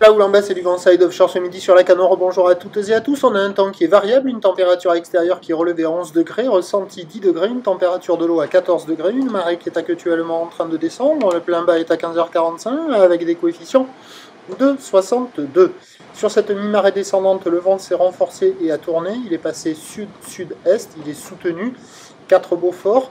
La houle en baisse et du vent side offshore ce midi sur la Canore. Bonjour à toutes et à tous. On a un temps qui est variable, une température extérieure qui est relevée à 11 degrés, ressenti 10 degrés, une température de l'eau à 14 degrés, une marée qui est actuellement en train de descendre. Le plein bas est à 15h45 avec des coefficients de 62. Sur cette mi-marée descendante, le vent s'est renforcé et a tourné. Il est passé sud-sud-est, il est soutenu. 4 Beaufort,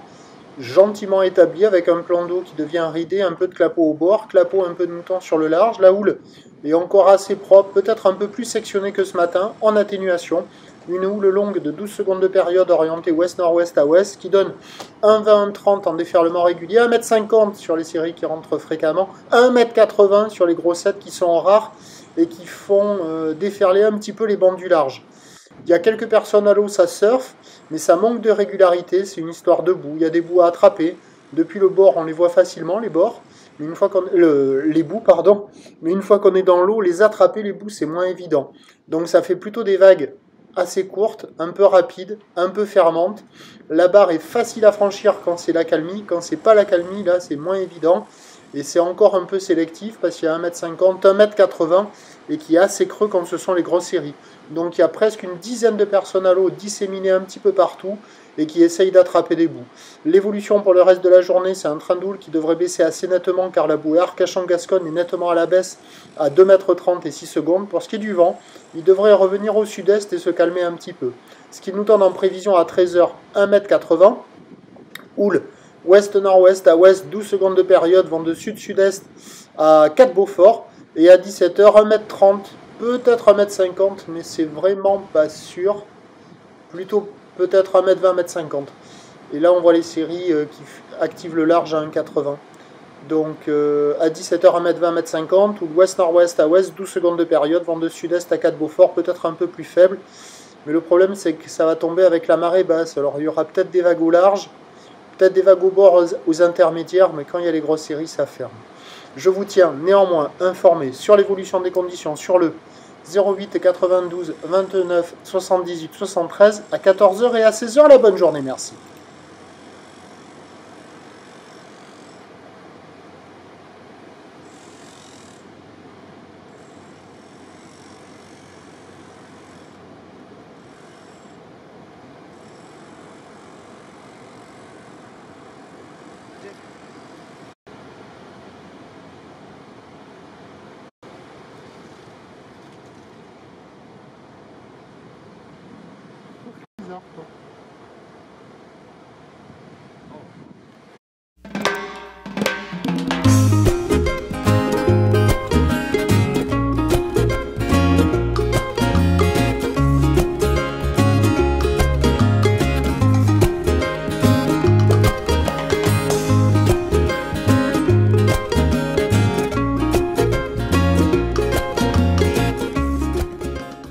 gentiment établi avec un plan d'eau qui devient ridé, un peu de clapot au bord, clapot un peu de mouton sur le large. La houle est encore assez propre, peut-être un peu plus sectionnée que ce matin, en atténuation. Une houle longue de 12 secondes de période orientée ouest-nord-ouest à ouest qui donne 1,20-1,30 en déferlement régulier, 1,50 m sur les séries qui rentrent fréquemment, 1,80 m sur les grossettes qui sont rares et qui font déferler un petit peu les bandes du large. Il y a quelques personnes à l'eau, ça surfe, mais ça manque de régularité, c'est une histoire de bouts. Il y a des bouts à attraper. Depuis le bord, on les voit facilement, les bords. Mais une fois les bouts, pardon. Mais une fois qu'on est dans l'eau, les attraper, les bouts, c'est moins évident. Donc ça fait plutôt des vagues assez courtes, un peu rapides, un peu fermantes. La barre est facile à franchir quand c'est l'accalmie. Quand c'est pas l'accalmie, là, c'est moins évident. Et c'est encore un peu sélectif parce qu'il y a 1,50 m, 1,80 m et qui est assez creux quand ce sont les grosses séries. Donc il y a presque une dizaine de personnes à l'eau disséminées un petit peu partout et qui essayent d'attraper des bouts. L'évolution pour le reste de la journée, c'est un train de houle qui devrait baisser assez nettement car la bouée Arcachon-Gascogne est nettement à la baisse à 2,30 m et 6 secondes. Pour ce qui est du vent, il devrait revenir au sud-est et se calmer un petit peu. Ce qui nous donne en prévision à 13h 1,80 m. Houle ouest-nord-ouest à ouest, 12 secondes de période, vent de sud-sud-est à 4 Beaufort. Et à 17h, 1,30 m, peut-être 1,50 m, mais c'est vraiment pas sûr. Plutôt peut-être 1,20 m, 1,50 m. Et là, on voit les séries qui activent le large à 1,80 m. Donc à 17h, 1,20 m, 1,50 m, ou ouest-nord-ouest à ouest, 12 secondes de période, vent de sud-est à 4 Beaufort, peut-être un peu plus faible. Mais le problème, c'est que ça va tomber avec la marée basse. Alors il y aura peut-être des vagues au large, peut-être des vagues au bord aux intermédiaires, mais quand il y a les grosses séries, ça ferme. Je vous tiens néanmoins informé sur l'évolution des conditions sur le 08 92 29 78 73 à 14h et à 16h. La bonne journée, merci. Bizarre, quoi.